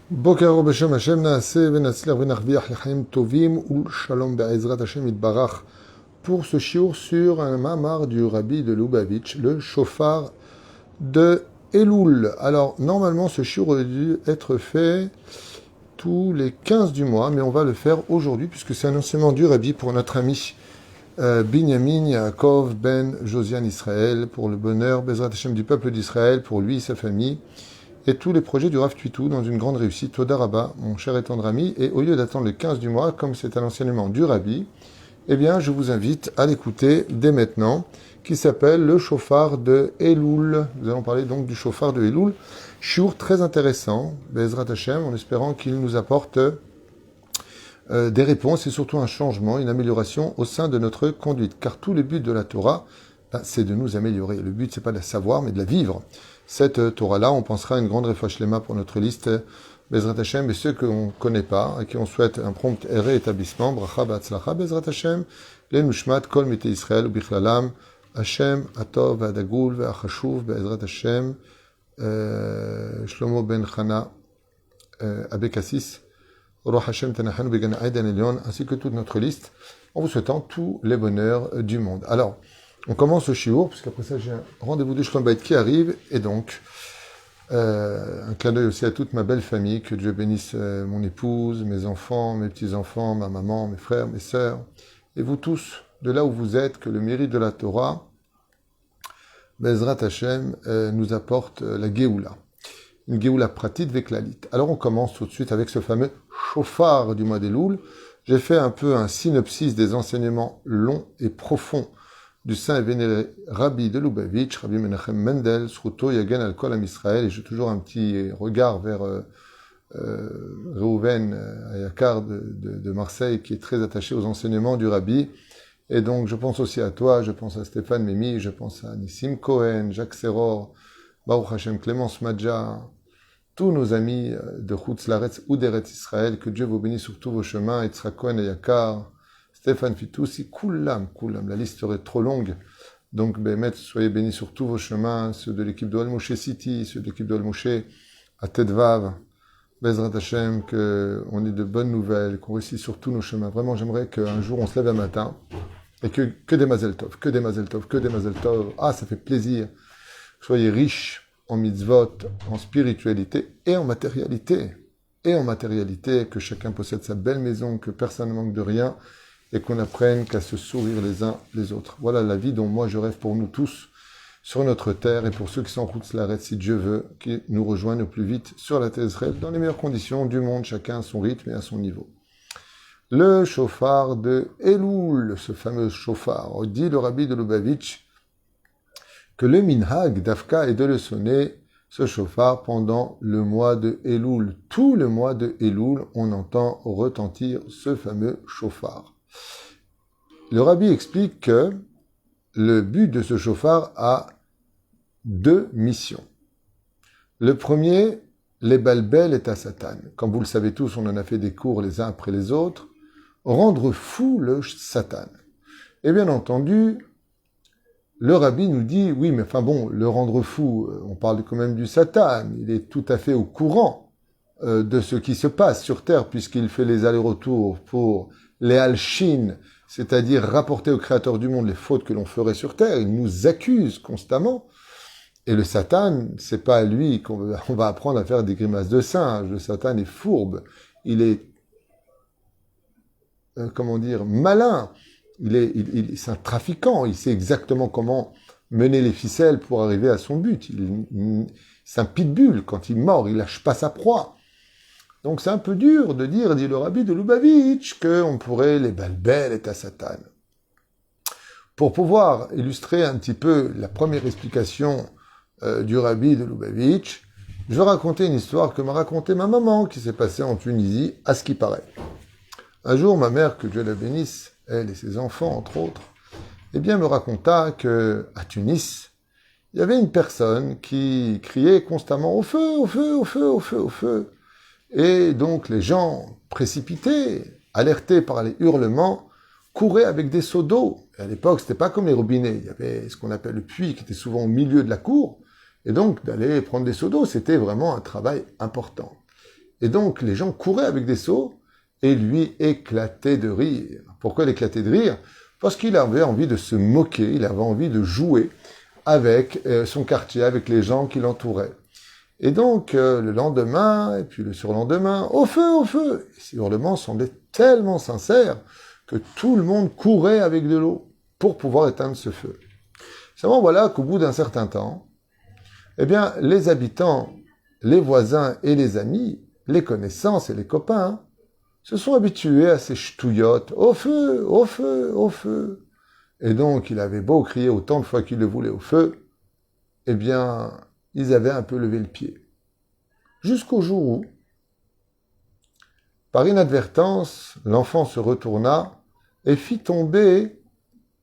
Boker Beshem Hashem Naaseh Venatzler Venarviach Lechaim Tovim Ul Shalom Be'ezrat Hashem Itbarach pour ce shiur sur un mamar du Rabbi de Lubavitch, le shofar de Elul. Alors, normalement, ce shiur aurait dû être fait tous les 15 du mois, mais on va le faire aujourd'hui puisque c'est un enseignement du Rabbi pour notre ami Binyamin Yaakov Ben Josian Israël, pour le bonheur Bezrat Hashem du peuple d'Israël, pour lui et sa famille, et tous les projets du Rav Tuitou dans une grande réussite. Toda Rabba, mon cher et tendre ami, et au lieu d'attendre le 15 du mois, comme c'est un enseignement du Rabbi, eh bien, je vous invite à l'écouter dès maintenant, qui s'appelle le shofar de Elul. Nous allons parler donc du shofar de Elul, shiur très intéressant, Bezrat Hashem, en espérant qu'il nous apporte des réponses et surtout un changement, une amélioration au sein de notre conduite. Car tout le but de la Torah, c'est de nous améliorer. Le but, c'est pas de la savoir, mais de la vivre. Cette Torah-là, on pensera à une grande refash lema pour notre liste Bezrat Hashem, et ceux qu'on ne connaît pas, à qui on souhaite un prompt réétablissement, bracha ba'atzlacha Bezrat Hashem, le nushmat kol mité Israël, bichlalam, Hashem, atov, adagul, ve'achashuv, Bezrat Hashem, Shlomo ben Chana, Abekassis, Roch Hashem Tanachanu Began Aiden Elion, ainsi que toute notre liste, en vous souhaitant tous les bonheurs du monde. Alors, on commence au shiur, puisqu'après ça, j'ai un rendez-vous de Shlom Bayit qui arrive, et donc, un clin d'œil aussi à toute ma belle famille, que Dieu bénisse mon épouse, mes enfants, mes petits-enfants, ma maman, mes frères, mes sœurs, et vous tous, de là où vous êtes, que le mérite de la Torah, Bezrat Hashem, nous apporte la Géoula. Une Géoula pratique veklalit. Alors on commence tout de suite avec ce fameux shofar du mois d'Elul. J'ai fait un peu un synopsis des enseignements longs et profonds du saint et vénéré Rabbi de Lubavitch, Rabbi Menachem Mendel, Sruto Yagen al Kol Am Israël, et j'ai toujours un petit regard vers Reuven Ayakar de Marseille, qui est très attaché aux enseignements du Rabbi. Et donc je pense aussi à toi, je pense à Stéphane Mimi, je pense à Nissim Cohen, Jacques Serror, Baruch Hashem, Clémence Madja, tous nos amis de Chutz Laretz ou d'Eretz Israël, que Dieu vous bénisse sur tous vos chemins, Yitzhak Cohen Ayakar, Stéphane Fitoussi, Koulam, la liste serait trop longue. Donc, Bémet, soyez bénis sur tous vos chemins, ceux de l'équipe de Al-Moshe City, ceux de l'équipe de Al-Moshe à Tedvav, Bezrat Hashem, qu'on ait de bonnes nouvelles, qu'on réussisse sur tous nos chemins. Vraiment, j'aimerais qu'un jour on se lève un matin et que des Mazel Tov, que des Mazel Tov, que des Mazel Tov. Ah, ça fait plaisir. Soyez riches en mitzvot, en spiritualité et en matérialité. Et en matérialité, que chacun possède sa belle maison, que personne ne manque de rien, et qu'on apprenne qu'à se sourire les uns les autres. Voilà la vie dont moi je rêve pour nous tous sur notre terre, et pour ceux qui sont en route l'arrête, si Dieu veut, qui nous rejoignent au plus vite sur la terre d'Israël, dans les meilleures conditions du monde, chacun à son rythme et à son niveau. Le shofar de Elul, ce fameux shofar, dit le Rabbi de Lubavitch, que le minhag d'Afka est de le sonner, ce shofar, pendant le mois de Elul. Tout le mois de Elul, on entend retentir ce fameux shofar. Le Rabbi explique que le but de ce shofar a deux missions. Le premier, les balbel et à Satan. Comme vous le savez tous, on en a fait des cours les uns après les autres. Rendre fou le Satan. Et bien entendu, le Rabbi nous dit, oui, mais enfin bon, le rendre fou, on parle quand même du Satan. Il est tout à fait au courant de ce qui se passe sur Terre, puisqu'il fait les allers-retours pour les halshin, c'est-à-dire rapporter au Créateur du monde les fautes que l'on ferait sur Terre. Il nous accuse constamment. Et le Satan, c'est pas à lui qu'on va apprendre à faire des grimaces de singe. Le Satan est fourbe. Il est, malin. C'est un trafiquant. Il sait exactement comment mener les ficelles pour arriver à son but. C'est un pitbull. Quand il mord, il lâche pas sa proie. Donc c'est un peu dur de dire, dit le Rabbi de Lubavitch, qu'on pourrait les balbel et à Satan. Pour pouvoir illustrer un petit peu la première explication du Rabbi de Lubavitch, je vais raconter une histoire que m'a racontée ma maman, qui s'est passée en Tunisie, à ce qui paraît. Un jour, ma mère, que Dieu la bénisse, elle et ses enfants, entre autres, me raconta que à Tunis, il y avait une personne qui criait constamment « Au feu, au feu, au feu, au feu, au feu !» Et donc les gens précipités, alertés par les hurlements, couraient avec des seaux d'eau. Et à l'époque, c'était pas comme les robinets. Il y avait ce qu'on appelle le puits qui était souvent au milieu de la cour. Et donc, d'aller prendre des seaux d'eau, c'était vraiment un travail important. Et donc, les gens couraient avec des seaux et lui éclataient de rire. Pourquoi il éclatait de rire? Parce qu'il avait envie de se moquer, il avait envie de jouer avec son quartier, avec les gens qui l'entouraient. Et donc, le lendemain, et puis le surlendemain, au feu, au feu! Et ces hurlements semblaient tellement sincères que tout le monde courait avec de l'eau pour pouvoir éteindre ce feu. Seulement, voilà qu'au bout d'un certain temps, eh bien, les habitants, les voisins et les amis, les connaissances et les copains, se sont habitués à ces ch'touillottes, au feu, au feu, au feu. Et donc, il avait beau crier autant de fois qu'il le voulait au feu, eh bien, ils avaient un peu levé le pied. Jusqu'au jour où, par inadvertance, l'enfant se retourna et fit tomber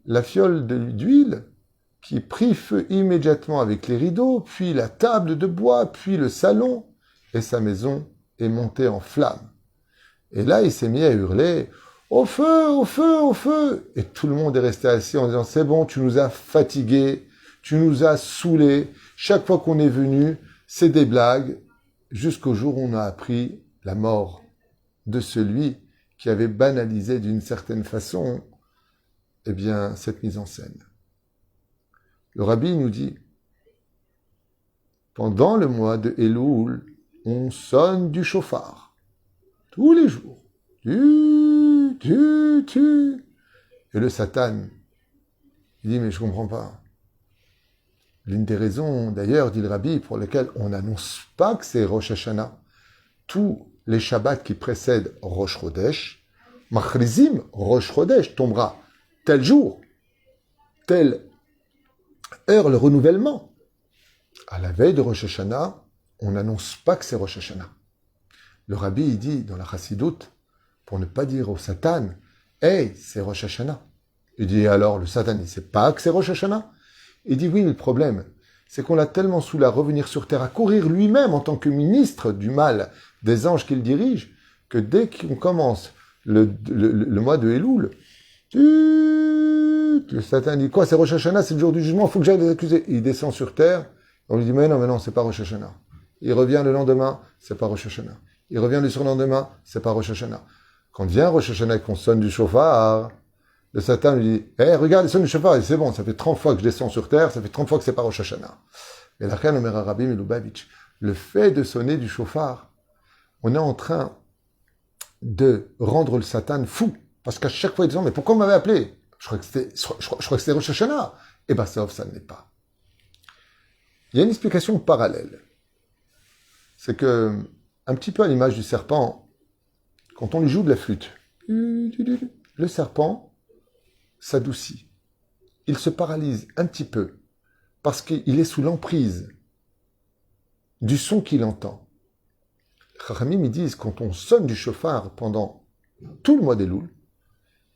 la fiole d'huile qui prit feu immédiatement avec les rideaux, puis la table de bois, puis le salon, et sa maison est montée en flammes. Et là, il s'est mis à hurler « Au feu, au feu, au feu !» Et tout le monde est resté assis en disant « C'est bon, tu nous as fatigués, tu nous as saoulés, chaque fois qu'on est venu, c'est des blagues. » Jusqu'au jour où on a appris la mort de celui qui avait banalisé d'une certaine façon, eh bien, cette mise en scène. Le rabbi nous dit, pendant le mois de Elul, on sonne du chauffard. Tous les jours. Tu. Et le Satan, il dit, mais je comprends pas. L'une des raisons, d'ailleurs, dit le rabbi, pour lesquelles on n'annonce pas que c'est Rosh Hashanah. Tous les Shabbats qui précèdent Rosh Chodesh, Machrizim, Rosh Chodesh tombera tel jour, telle heure le renouvellement. À la veille de Rosh Hashanah, on n'annonce pas que c'est Rosh Hashanah. Le rabbi, il dit dans la Chassidoute, pour ne pas dire au Satan, « Hey, c'est Rosh Hashanah ». Il dit alors, le Satan, il ne sait pas que c'est Rosh Hashanah. Il dit oui, mais le problème, c'est qu'on l'a tellement saoulé à revenir sur terre, à courir lui-même en tant que ministre du mal des anges qu'il dirige, que dès qu'on commence le mois de Elul, le Satan dit quoi, c'est Rosh Hashanah, c'est le jour du jugement, il faut que j'aille les accuser. Il descend sur terre, on lui dit mais non, c'est pas Rosh Hashanah. Il revient le lendemain, c'est pas Rosh Hashanah. Il revient le surlendemain, c'est pas Rosh Hashanah. Quand vient Rosh Hashanah et qu'on sonne du chauffard, le Satan lui dit, regarde, il sonne du chauffard, et c'est bon, ça fait 30 fois que je descends sur terre, ça fait 30 fois que c'est pas Rosh Hashanah. Et la reine Omer Rabbi Melubavitch, le fait de sonner du chauffard, on est en train de rendre le Satan fou. Parce qu'à chaque fois, il dit, mais pourquoi on m'avait appelé? Je crois que c'était Rosh Hashanah. Et ben, ça ne l'est pas. Il y a une explication parallèle. C'est que, un petit peu à l'image du serpent, quand on lui joue de la flûte, le serpent s'adoucit. Il se paralyse un petit peu parce qu'il est sous l'emprise du son qu'il entend. Chachamim, ils disent, quand on sonne du chauffard pendant tout le mois d'Elul,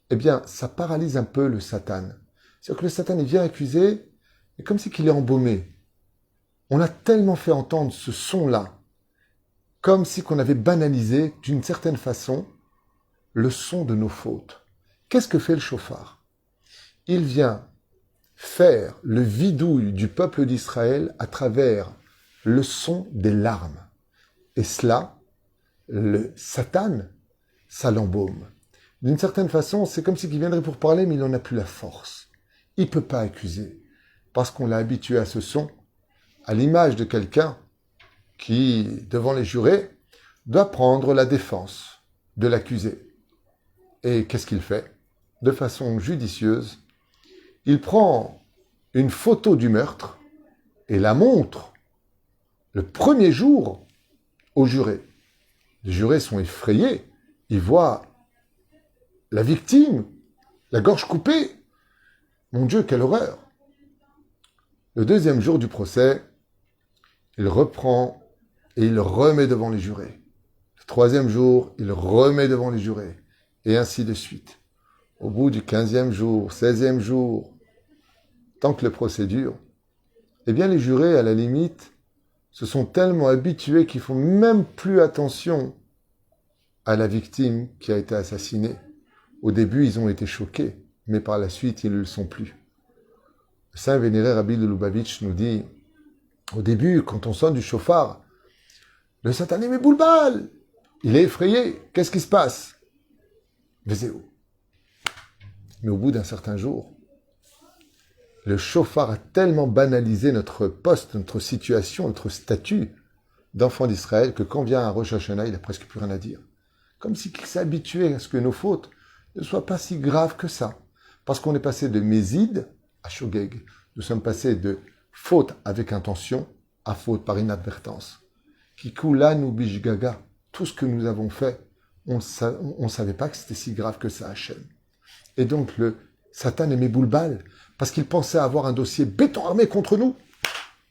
eh bien, ça paralyse un peu le Satan. C'est-à-dire que le Satan, il vient accuser, et comme si qu'il est embaumé. On a tellement fait entendre ce son-là, comme si qu'on avait banalisé, d'une certaine façon, le son de nos fautes. Qu'est-ce que fait le chauffard? Il vient faire le vidouille du peuple d'Israël à travers le son des larmes. Et cela, le Satan, ça l'embaume. D'une certaine façon, c'est comme s'il viendrait pour parler, mais il n'en a plus la force. Il ne peut pas accuser, parce qu'on l'a habitué à ce son, à l'image de quelqu'un qui, devant les jurés, doit prendre la défense de l'accusé. Et qu'est-ce qu'il fait? De façon judicieuse, il prend une photo du meurtre et la montre le premier jour aux jurés. Les jurés sont effrayés. Ils voient la victime, la gorge coupée. Mon Dieu, quelle horreur! Le deuxième jour du procès, il reprend et il remet devant les jurés. Le troisième jour, il remet devant les jurés. Et ainsi de suite. Au bout du 15e jour, 16e jour, tant que le procès dure, eh bien les jurés, à la limite, se sont tellement habitués qu'ils font même plus attention à la victime qui a été assassinée. Au début, ils ont été choqués, mais par la suite, ils ne le sont plus. Le saint vénéré Rabbi de Lubavitch nous dit, au début, quand on sonne du chauffard, le Satan dit, mais boulbal, Il est effrayé. Qu'est-ce qui se passe? Vezéou. Mais au bout d'un certain jour, le chauffard a tellement banalisé notre poste, notre situation, notre statut d'enfant d'Israël que quand vient un Rosh Hashanah, il n'a presque plus rien à dire. Comme s'il s'est habitué à ce que nos fautes ne soient pas si graves que ça. Parce qu'on est passé de Mézid à Shogeg. Nous sommes passés de faute avec intention à faute par inadvertance. Kikulanu bishgaga. Tout ce que nous avons fait, on ne savait pas que c'était si grave que ça, Hachem. Et donc le Satan aimait Boulbal, parce qu'il pensait avoir un dossier béton armé contre nous.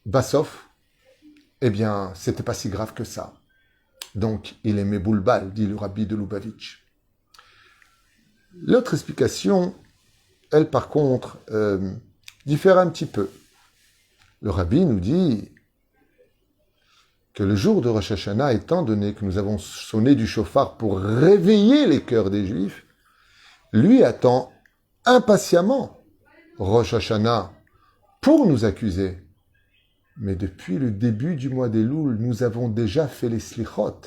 Bassof, eh bien, c'était pas si grave que ça. Donc, il aimait Boulbal, dit le rabbi de Lubavitch. L'autre explication, elle, par contre, diffère un petit peu. Le rabbi nous dit que le jour de Rosh Hashanah, étant donné que nous avons sonné du chauffard pour réveiller les cœurs des Juifs, lui attend impatiemment Rosh Hashanah pour nous accuser. Mais depuis le début du mois d'Elul, nous avons déjà fait les slichot,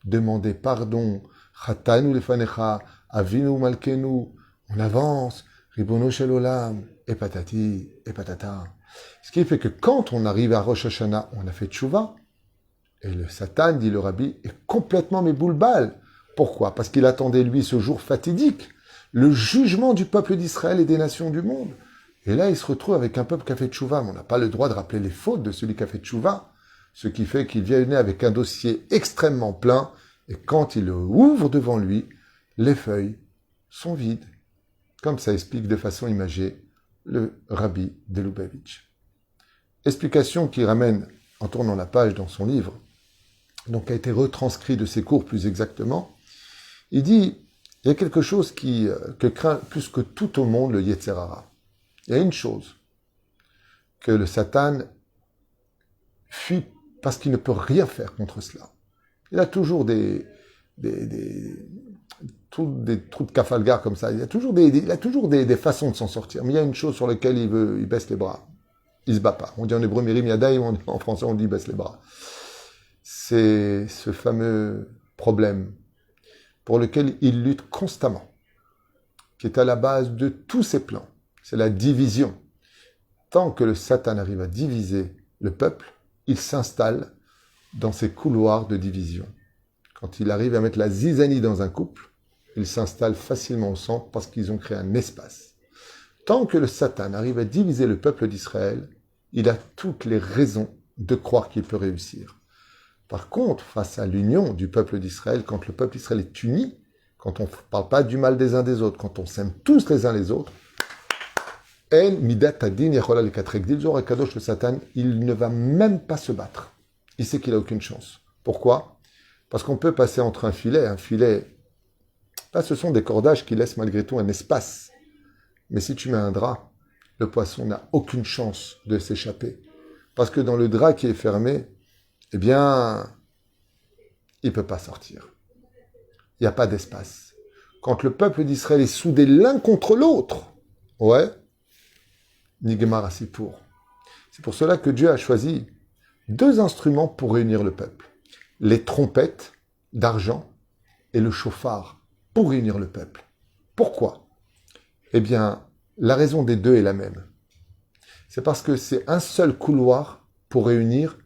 demandé pardon, chatanu lefanecha, avinu malkenu, on avance, ribono shel olam, et patati, et patata. Ce qui fait que quand on arrive à Rosh Hashanah, on a fait tchouva, et le Satan, dit le rabbi, est complètement méboulbal. Pourquoi? Parce qu'il attendait, lui, ce jour fatidique, le jugement du peuple d'Israël et des nations du monde. Et là, il se retrouve avec un peuple qui a fait tchouva, mais on n'a pas le droit de rappeler les fautes de celui qui a fait tchouva, ce qui fait qu'il vient avec un dossier extrêmement plein, et quand il le ouvre devant lui, les feuilles sont vides. Comme ça explique de façon imagée le rabbi de Lubavitch. Explication qui ramène, en tournant la page dans son livre, donc a été retranscrit de ses cours plus exactement, il dit, il y a quelque chose que craint plus que tout au monde le Yetzer Hara. Il y a une chose que le Satan fuit parce qu'il ne peut rien faire contre cela. Il a toujours des trous de Trafalgar comme ça. Il a toujours des façons de s'en sortir. Mais il y a une chose sur laquelle il baisse les bras. Il se bat pas. On dit en hébreu Mirim Yadayim, en français on dit baisse les bras. C'est ce fameux problème pour lequel il lutte constamment, qui est à la base de tous ses plans. C'est la division. Tant que le Satan arrive à diviser le peuple, il s'installe dans ces couloirs de division. Quand il arrive à mettre la zizanie dans un couple, il s'installe facilement au centre parce qu'ils ont créé un espace. Tant que le Satan arrive à diviser le peuple d'Israël, il a toutes les raisons de croire qu'il peut réussir. Par contre, face à l'union du peuple d'Israël, quand le peuple d'Israël est uni, quand on ne parle pas du mal des uns des autres, quand on s'aime tous les uns les autres, le Satan, il ne va même pas se battre. Il sait qu'il n'a aucune chance. Pourquoi? Parce qu'on peut passer entre un filet, là ce sont des cordages qui laissent malgré tout un espace. Mais si tu mets un drap, le poisson n'a aucune chance de s'échapper. Parce que dans le drap qui est fermé, eh bien, il ne peut pas sortir. Il n'y a pas d'espace. Quand le peuple d'Israël est soudé l'un contre l'autre, ouais, Nigmar Asipour. C'est pour cela que Dieu a choisi 2 instruments pour réunir le peuple. Les trompettes d'argent et le chauffard pour réunir le peuple. Pourquoi? Eh bien, la raison des 2 est la même. C'est parce que c'est un seul couloir pour réunir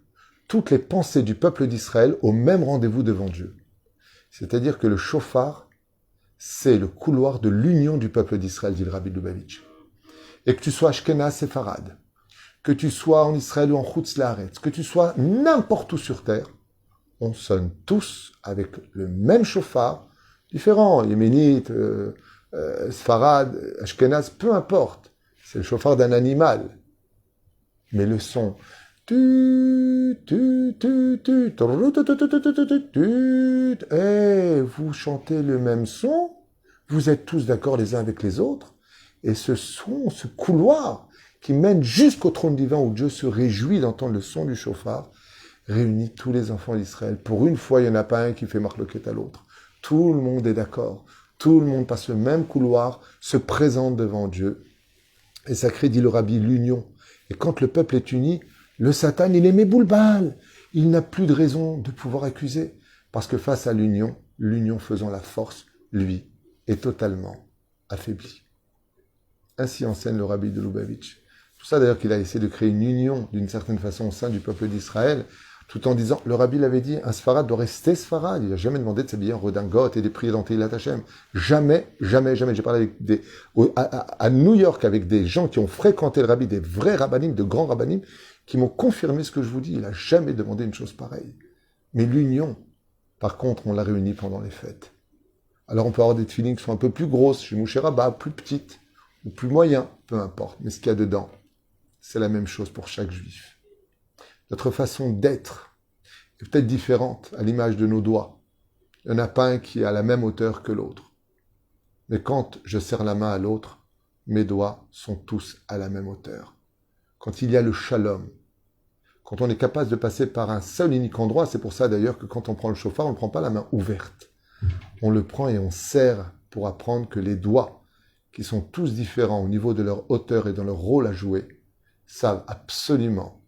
toutes les pensées du peuple d'Israël au même rendez-vous devant Dieu. C'est-à-dire que le chauffard, c'est le couloir de l'union du peuple d'Israël, dit le rabbi Lubavitch. Et que tu sois Ashkenaz séfarade, que tu sois en Israël ou en Chutz Laaretz, que tu sois n'importe où sur terre, on sonne tous avec le même chauffard, différent, yéménite, séfarade, Ashkenaz, peu importe. C'est le chauffard d'un animal. Mais le son, vous chantez le même son, vous êtes tous d'accord les uns avec les autres, et ce son, ce couloir qui mène jusqu'au trône divin où Dieu se réjouit d'entendre le son du chauffard, réunit tous les enfants d'Israël. Pour une fois, il n'y en a pas un qui fait marloquette à l'autre. Tout le monde est d'accord. Tout le monde passe le même couloir, se présente devant Dieu. Et ça crée, dit le rabbi, l'union. Et quand le peuple est uni, le Satan, il est méboulbal. Il n'a plus de raison de pouvoir accuser. Parce que face à l'union, l'union faisant la force, lui, est totalement affaibli. Ainsi enseigne le rabbi de Lubavitch. Tout ça d'ailleurs qu'il a essayé de créer une union d'une certaine façon au sein du peuple d'Israël, tout en disant, le rabbi l'avait dit, un Sfarad doit rester Sfarad. Il n'a jamais demandé de s'habiller en redingote et de prier dans Tehillat Hashem. Jamais, jamais, jamais. J'ai parlé à New York avec des gens qui ont fréquenté le rabbi, des vrais rabbinim, de grands rabbinim, qui m'ont confirmé ce que je vous dis. Il n'a jamais demandé une chose pareille. Mais l'union, par contre, on l'a réunie pendant les fêtes. Alors on peut avoir des tefilines qui sont un peu plus grosses, chez Moshe Rabba, plus petites, ou plus moyens, peu importe. Mais ce qu'il y a dedans, c'est la même chose pour chaque juif. Notre façon d'être est peut-être différente à l'image de nos doigts. Il n'y en a pas un qui est à la même hauteur que l'autre. Mais quand je serre la main à l'autre, mes doigts sont tous à la même hauteur. Quand il y a le shalom, quand on est capable de passer par un seul unique endroit, c'est pour ça d'ailleurs que quand on prend le chauffard, on ne prend pas la main ouverte. On le prend et on serre pour apprendre que les doigts, qui sont tous différents au niveau de leur hauteur et dans leur rôle à jouer, savent absolument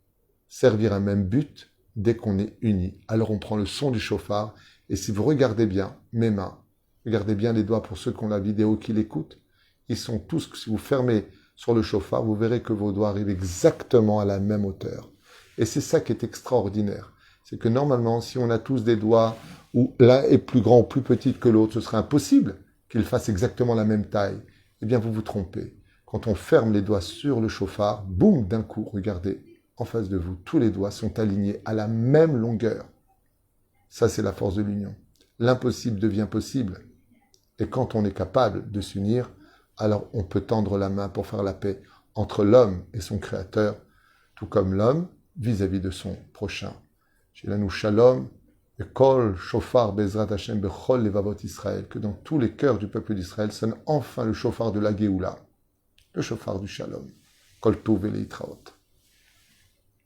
servir un même but dès qu'on est unis. Alors on prend le son du chauffard, et si vous regardez bien mes mains, regardez bien les doigts pour ceux qui ont la vidéo qui l'écoutent, ils sont tous, si vous fermez sur le chauffard, vous verrez que vos doigts arrivent exactement à la même hauteur. Et c'est ça qui est extraordinaire. C'est que normalement, si on a tous des doigts où l'un est plus grand ou plus petit que l'autre, ce serait impossible qu'ils fassent exactement la même taille. Eh bien, vous vous trompez. Quand on ferme les doigts sur le chauffard, boum, d'un coup, regardez, en face de vous, tous les doigts sont alignés à la même longueur. Ça, c'est la force de l'union. L'impossible devient possible. Et quand on est capable de s'unir, alors on peut tendre la main pour faire la paix entre l'homme et son créateur, tout comme l'homme vis-à-vis de son prochain. Shelanu Shalom, et Kol Shofar Bezrat Hashem Bechol Levavot Israël, que dans tous les cœurs du peuple d'Israël sonne enfin le shofar de la Géoula, le shofar du Shalom. Kol Tov Veitraot.